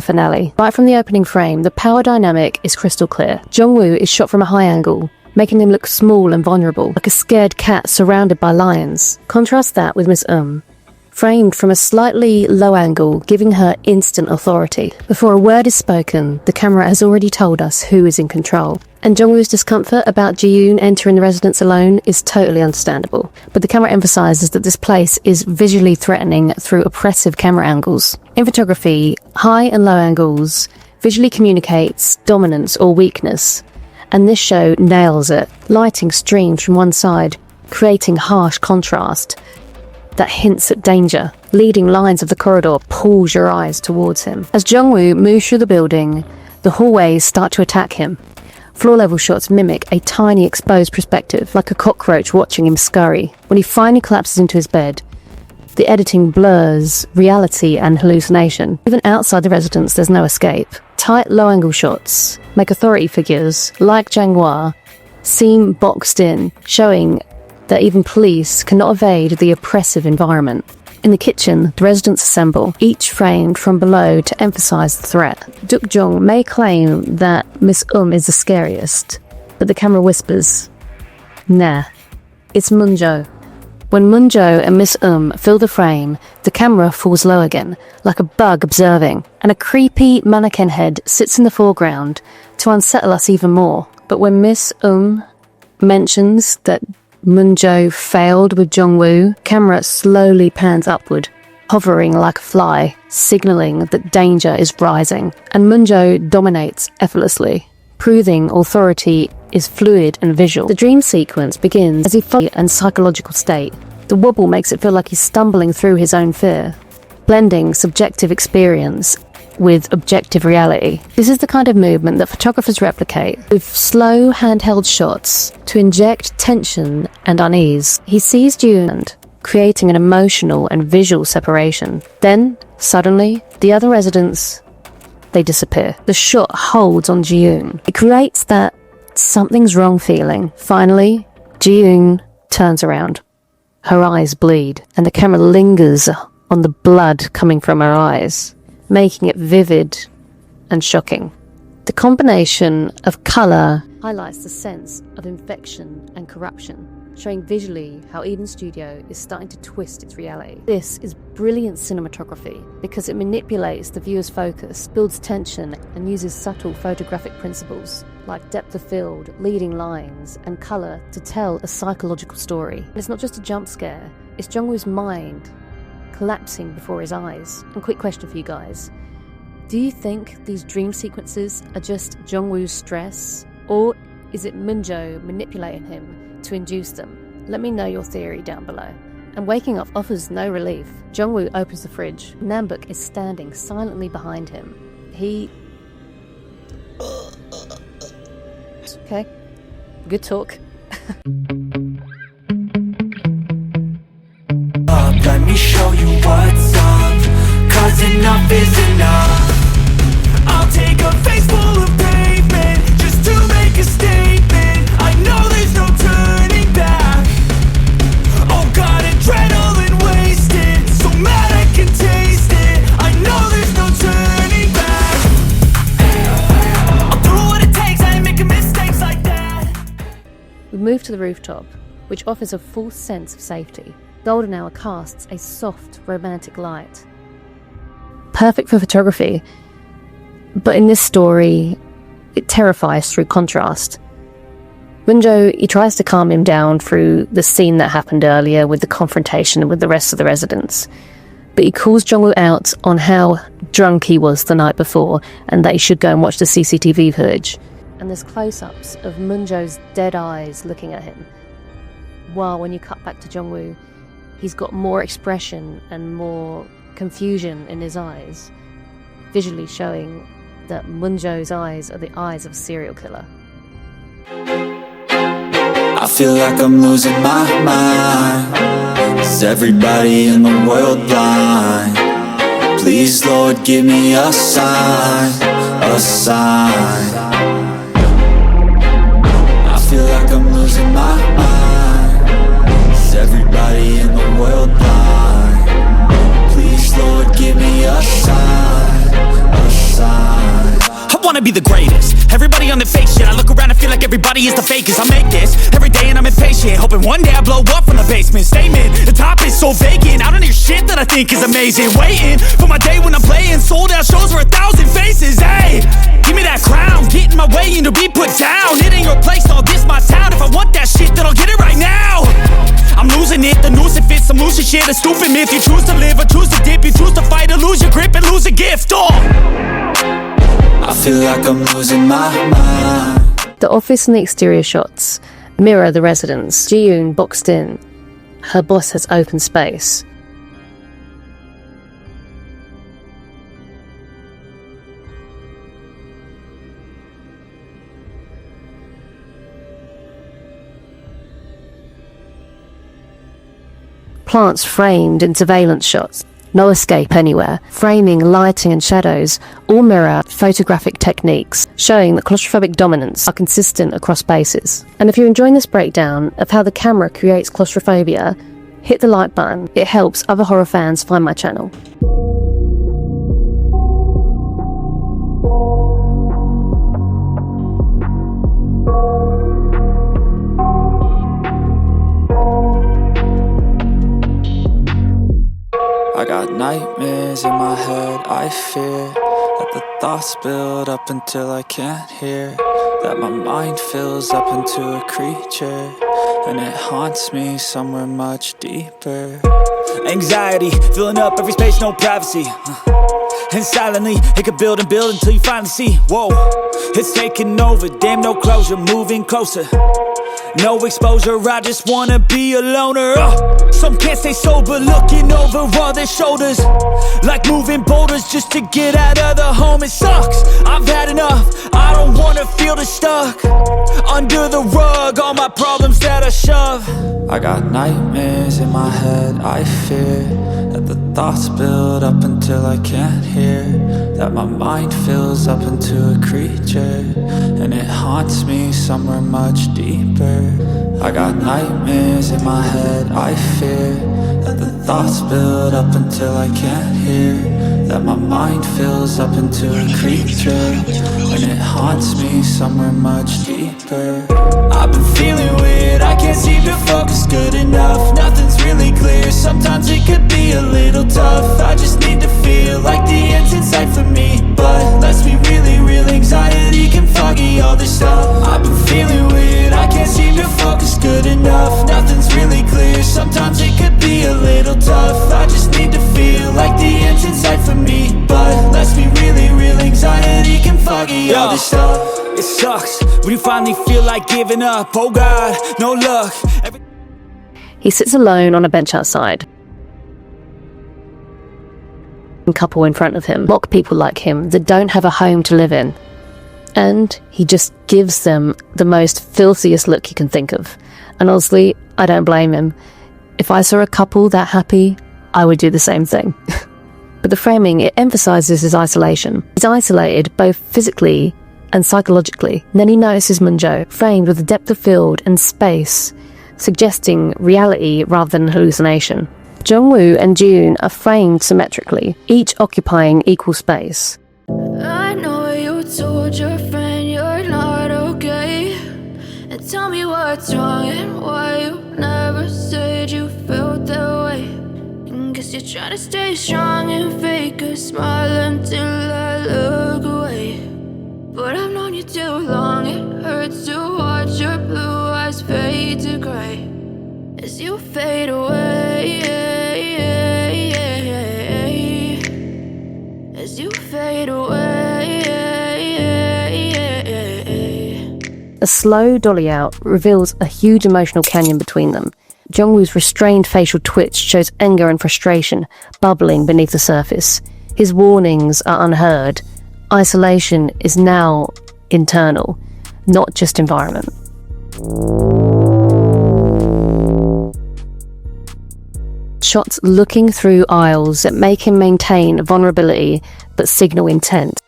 finale. Right from the opening frame, the power dynamic is crystal clear. Jong-woo is shot from a high angle, making him look small and vulnerable, like a scared cat surrounded by lions. Contrast that with Miss framed from a slightly low angle, giving her instant authority. Before a word is spoken, the camera has already told us who is in control. And Jong-woo's discomfort about Ji-yoon entering the residence alone is totally understandable. But the camera emphasises that this place is visually threatening through oppressive camera angles. In photography, high and low angles visually communicates dominance or weakness, and this show nails it. Lighting streams from one side, creating harsh contrast that hints at danger. Leading lines of the corridor pulls your eyes towards him. As Jong-woo moves through the building, the hallways start to attack him. Floor-level shots mimic a tiny exposed perspective, like a cockroach watching him scurry. When he finally collapses into his bed, the editing blurs reality and hallucination. Even outside the residence, there's no escape. Tight low-angle shots make authority figures, like Jang-hwa, seem boxed in, showing that even police cannot evade the oppressive environment. In the kitchen, the residents assemble, each framed from below to emphasize the threat. Duk-jong may claim that Miss is the scariest, but the camera whispers, nah, it's Moon-jo. When Moon-jo and Miss fill the frame, the camera falls low again, like a bug observing, and a creepy mannequin head sits in the foreground to unsettle us even more. But when Miss mentions that Moon-jo failed with Jong-woo, camera slowly pans upward, hovering like a fly, signalling that danger is rising. And Moon-jo dominates effortlessly, proving authority is fluid and visual. The dream sequence begins as he follows a psychological state. The wobble makes it feel like he's stumbling through his own fear, blending subjective experience with objective reality. This is the kind of movement that photographers replicate, with slow handheld shots to inject tension and unease. He sees Ji-yoon, creating an emotional and visual separation. Then, suddenly, the other residents, they disappear. The shot holds on Ji-yoon. It creates that something's wrong feeling. Finally, Ji-yoon turns around. Her eyes bleed, and the camera lingers on the blood coming from her eyes, making it vivid and shocking. The combination of colour highlights the sense of infection and corruption, showing visually how Eden Studio is starting to twist its reality. This is brilliant cinematography because it manipulates the viewer's focus, builds tension, and uses subtle photographic principles like depth of field, leading lines, and colour to tell a psychological story. And it's not just a jump scare, it's Jong-woo's mind collapsing before his eyes. And quick question for you guys. Do you think these dream sequences are just Jong-woo's stress? Or is it Moon-jo manipulating him to induce them? Let me know your theory down below. And waking up offers no relief. Jong-woo opens the fridge. Nam-buk is standing silently behind him. He... Okay. Good talk. Let me show you what's up, 'cause enough is enough. I'll take a face full of pavement just to make a statement. I know there's no turning back. Oh God, adrenaline wasted, so mad I can taste it. I know there's no turning back. I'll do what it takes, I ain't making mistakes like that. We move to the rooftop, which offers a false sense of safety. Golden hour casts a soft, romantic light. Perfect for photography, but in this story, it terrifies through contrast. Moon-jo, he tries to calm him down through the scene that happened earlier with the confrontation with the rest of the residents, but he calls Jong-woo out on how drunk he was the night before and that he should go and watch the CCTV footage. And there's close-ups of Moon-jo's dead eyes looking at him, while when you cut back to Jong-woo, he's got more expression and more confusion in his eyes, visually showing that Moon-jo's eyes are the eyes of a serial killer. I feel like I'm losing my mind. Is everybody in the world blind? Please, Lord, give me a sign, a sign. I feel like I'm losing my mind. Is everybody in the world blind? Please, Lord, give me a sign, a sign. wanna be the greatest. Everybody on the fake shit, I look around and feel like everybody is the fakest. I make this every day and I'm impatient, hoping one day I blow up from the basement. Statement, the top is so vacant, I don't hear shit that I think is amazing. Waiting for my day when I'm playing sold out shows for 1,000 faces. Hey, give me that crown, get in my way and to be put down. It ain't your place, no, this my town. If I want that shit, then I'll get it right now. I'm losing it, the noose it fits, some losing shit, a stupid myth. You choose to live or choose to dip, you choose to fight or lose your grip and lose a gift. Oh, I feel like I'm losing my mind. The office and the exterior shots mirror the residence. Ji-yoon boxed in. Her boss has open space. Plants framed in surveillance shots. No escape anywhere. Framing, lighting and shadows all mirror photographic techniques, showing that claustrophobic dominance are consistent across spaces. And if you're enjoying this breakdown of how the camera creates claustrophobia, hit the like button. It helps other horror fans find my channel. I got nightmares in my head, I fear that the thoughts build up until I can't hear, that my mind fills up into a creature, and it haunts me somewhere much deeper. anxiety, filling up every space, no privacy. And silently, it could build and build until you finally see, whoa, it's taking over, damn no closure, moving closer. No exposure, I just wanna be a loner. Some can't stay sober, looking over all their shoulders, like moving boulders just to get out of the home. It sucks, I've had enough, I don't wanna feel the stuck under the rug, all my problems that I shove. I got nightmares in my head, I fear that the thoughts build up until I can't hear, that my mind fills up into a creature, and it haunts me somewhere much deeper. I got nightmares in my head, I fear that the thoughts build up until I can't hear, that my mind fills up into a creature, and it haunts me somewhere much deeper. I've been feeling weird, I can't seem to focus good enough. Nothing's really clear, sometimes it could be a little tough. I just need to feel like the end's in sight for me, but let's be really real, anxiety can foggy all this stuff. I've been feeling weird, I can't seem to focus good enough. Nothing's really clear, sometimes it could be a little tough. I just need to feel like the end's in sight for me, but let's be really real, anxiety can foggy all this stuff. It sucks when you finally feel like giving up. Oh God, no luck. He sits alone on a bench outside. A couple in front of him mock people like him that don't have a home to live in. And he just gives them the most filthiest look you can think of. And honestly, I don't blame him. If I saw a couple that happy, I would do the same thing. But the framing, it emphasizes his isolation. He's isolated both physically and psychologically. And then he notices Munjo, framed with a depth of field and space, suggesting reality rather than hallucination. Jong-woo and Ji-yoon are framed symmetrically, each occupying equal space. I know you told your friend you're not okay, and tell me what's wrong and why you never said you felt that way. And guess you're trying to stay strong and fake a smile until I look away. But I've known you too long, it hurts to watch your blue eyes fade to grey as you fade away, as you fade away. A slow dolly out reveals a huge emotional canyon between them. Jong-woo's restrained facial twitch shows anger and frustration bubbling beneath the surface. His warnings are unheard. Isolation is now internal, not just environment. Shots looking through aisles that make him maintain vulnerability but signal intent.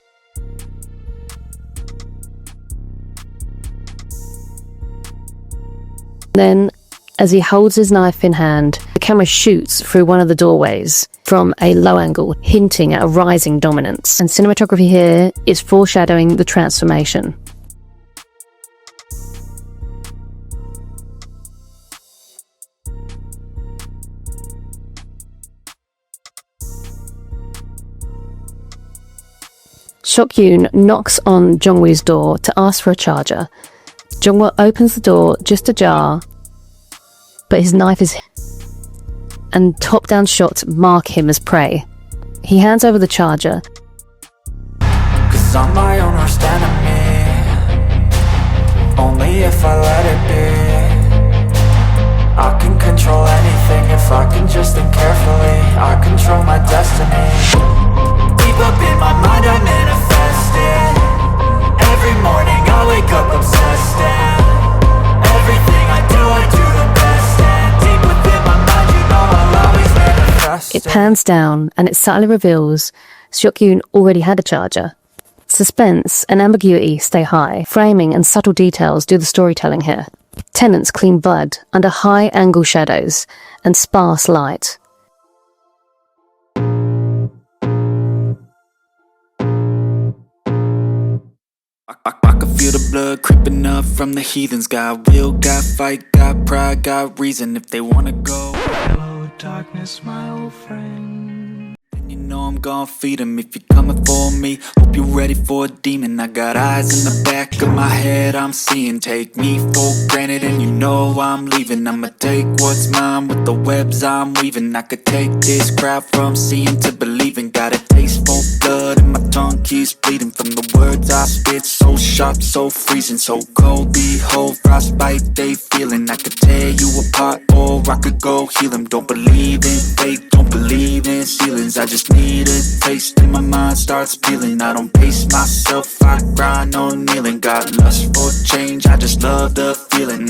Then As he holds his knife in hand, the camera shoots through one of the doorways from a low angle, hinting at a rising dominance. And cinematography here is foreshadowing the transformation. Seok-yoon knocks on Jong-woo's door to ask for a charger. Jong-woo opens the door just ajar, but his knife is and top-down shots mark him as prey. He hands over the charger. Cause I'm my own worst enemy. Only if I let it be. I can control anything if I can just think carefully. I control my destiny. Deep up in my mind I manifest it. Every morning I wake up obsessed and everything I do the best. And deep within my mind you know I'll always manifest It pans down and it subtly reveals Seok-yoon already had a charger. Suspense and ambiguity stay high. Framing and subtle details do the storytelling here. Tenants clean blood under high-angle shadows and sparse light. I can feel the blood creeping up from the heathens. Got will, got fight, got pride, got reason. If they wanna go, hello darkness, my old friend. And you know I'm gon' feed them if you're coming for me. Hope you're ready for a demon. I got eyes in the back of my head, I'm seeing. Take me for granted and you know I'm leaving. I'ma take what's mine with the webs I'm weaving. I could take this crowd from seeing to believing. Got a taste for blood and my tongue keeps bleeding from the words I spit. So sharp, so freezing, so cold. Behold, frostbite they feeling. I could tear you apart or I could go heal them. Don't believe in fate, don't believe in ceilings. I just need a taste and my mind starts peeling. I don't pace myself, I grind on kneeling. Got lust for change, I just love the feeling.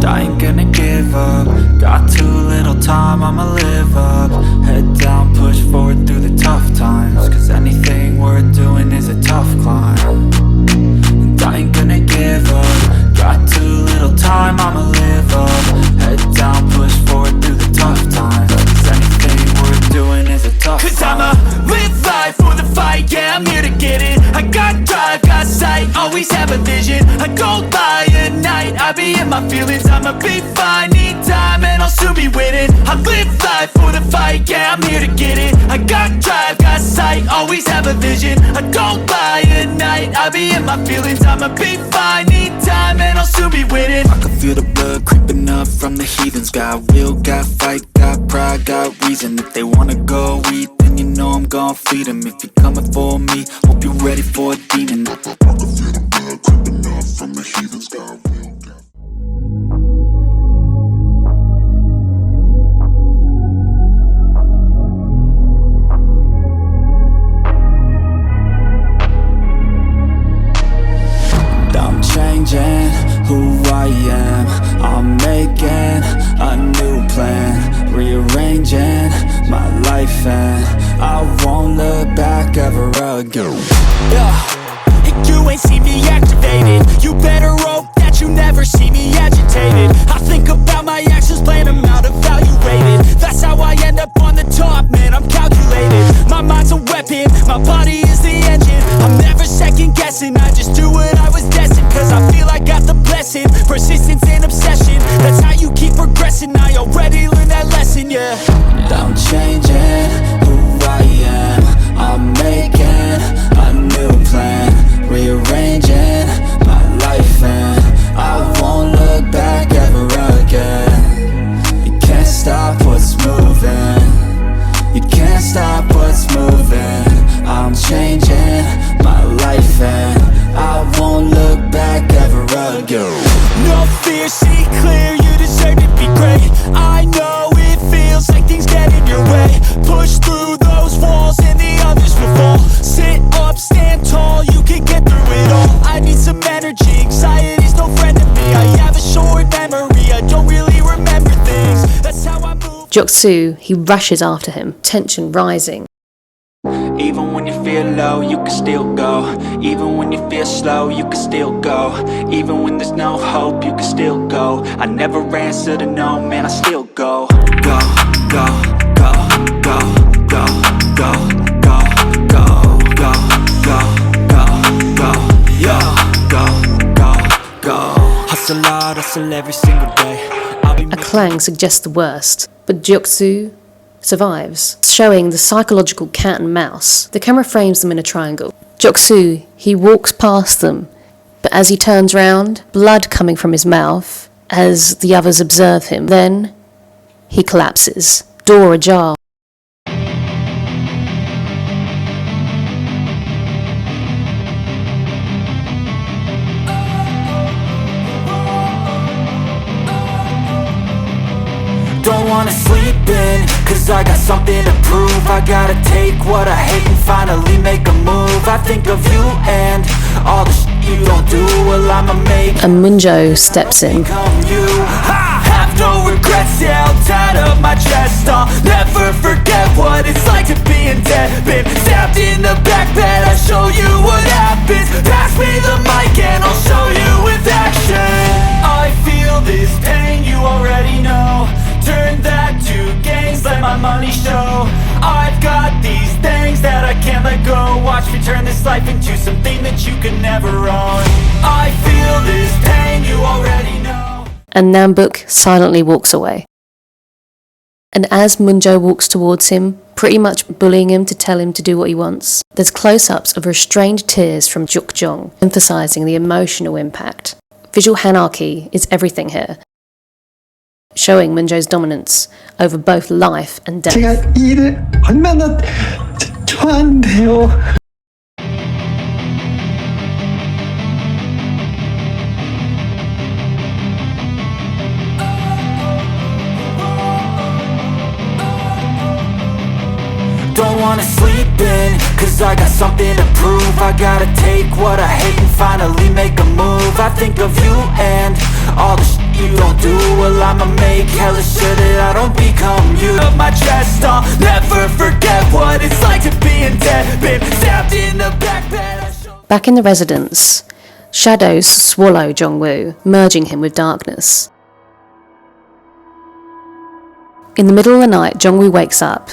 I ain't gonna give up. Got too little time, I'ma live up. Head down, push forward through the tough times. Cause anything worth doing is a tough climb. And I ain't gonna give up. Got too little time, I'ma live up. Head down, push forward through the tough times. Cause anything worth doing is a tough climb. Cause I'ma live life for the fight, yeah, I'm here to get it. I got drive, got sight, always have a vision. I don't lie at night, I be in my feelings. I'ma be fine, need time, and I'll soon be winning. I live life for the fight, yeah, I'm here to get it. I got drive, got sight, always have a vision. I don't lie at night, I be in my feelings. I'ma be fine, need time, and I'll soon be winning. I can feel the blood creeping up from the heathens. Got will, got fight, got pride, got reason. If they wanna go eat, then you know I'm gon' feed them. If you're coming for me, hope you're ready for a demon. I can feel the blood creeping up from the heathens. Got will, got I'm changing who I am. I'm making a new plan, rearranging my life, and I won't look back ever again. And you ain't see me activated. You better hope that you never see me agitated. I think about my actions, plan them out, evaluated. That's how I end up on the top, man, I'm calculated. My mind's a weapon, my body is the engine. I'm never second guessing, I just do what I was destined. Cause I feel I got the blessing, persistence and obsession. That's how you keep progressing, I already learned that lesson, yeah. I'm changing who I am. I'm making a new plan, rearranging my life, and I won't look back ever again. You can't stop what's moving. You can't stop what's moving. I'm changing my life, and I won't look back ever again. No fear, see clear, you deserve to be great. I know it feels like things get in your way. Push through those walls and the others will fall. Sit up, stand tall, you can get through it all. I need some energy, anxiety's no friend to me. I have a short memory, I don't really remember things. That's how I move. Jok-soo, he rushes after him, tension rising. Even when you feel low, you can still go. Even when you feel slow, you can still go. Even when there's no hope, you can still go. I never answer to no, man, I still go. Go, go, go, go, go, go, go, go, go, go, go, go, yo, go, go, go. Hustle hard, hustle every single day. A clang suggests the worst, but Joksu survives, showing the psychological cat and mouse. The camera frames them in a triangle. Joksu, he walks past them, but as he turns round, blood coming from his mouth, as the others observe him. Then, he collapses, door ajar. Don't wanna sleep in, cause I got something to prove. I gotta take what I hate and finally make a move. I think of you and all the shit you don't do. Well, I'ma make And Munjo steps in. become you. I have no regrets, yeah, I'll tie up my chest. I'll never forget what it's like to be in debt. Been stabbed in the back bed, I'll show you what happens. Pass me the mic and I'll show you with action. I feel this pain, you already know. Turn that to gains, let my money show. I've got these things that I can't let go. Watch me turn this life into something that you can never own. I feel this pain, you already know. And Nambook silently walks away. And as Munjo walks towards him, pretty much bullying him to tell him to do what he wants, there's close-ups of restrained tears from Jong, emphasising the emotional impact. Visual anarchy is everything here, showing Munjo's dominance over both life and death. 제가 이 일을 얼마나 좋아하는데요. Don't wanna sleep in, cause I got something to prove. I gotta take what I hate and finally make a move. I think of you and all the shit you don't do. Well, I'ma make hella sure that I don't become you. Up my chest, I'll never forget what it's like to be in debt. Been stabbed in the back bed. Back in the residence, shadows swallow Jong-woo, merging him with darkness. In the middle of the night, Jong-woo wakes up.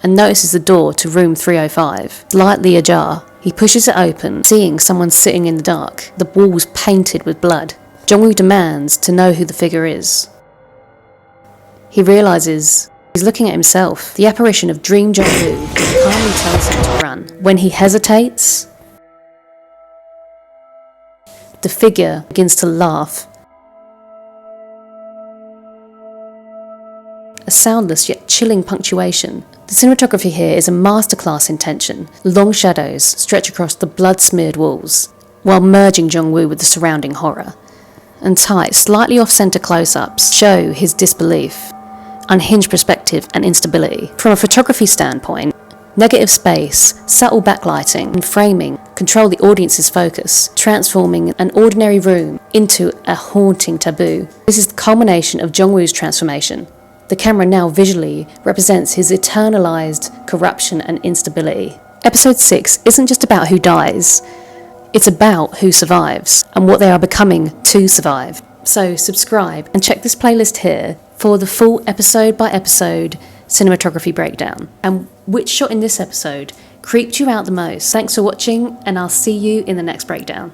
And notices the door to room 305, slightly ajar. He pushes it open, seeing someone sitting in the dark, the walls painted with blood. Jong-woo demands to know who the figure is. He realises he's looking at himself, the apparition of Dream Jong-woo, who calmly tells him to run. When he hesitates, the figure begins to laugh. A soundless yet chilling punctuation. The cinematography here is a masterclass in tension. Long shadows stretch across the blood-smeared walls, while merging Jong-woo with the surrounding horror. And tight, slightly off-centre close-ups show his disbelief, unhinged perspective and instability. From a photography standpoint, negative space, subtle backlighting and framing control the audience's focus, transforming an ordinary room into a haunting taboo. This is the culmination of Jong-woo's transformation. The camera now visually represents his eternalized corruption and instability. Episode 6 isn't just about who dies, it's about who survives and what they are becoming to survive. So subscribe and check this playlist here for the full episode by episode cinematography breakdown and which shot in this episode creeped you out the most. Thanks for watching and I'll see you in the next breakdown.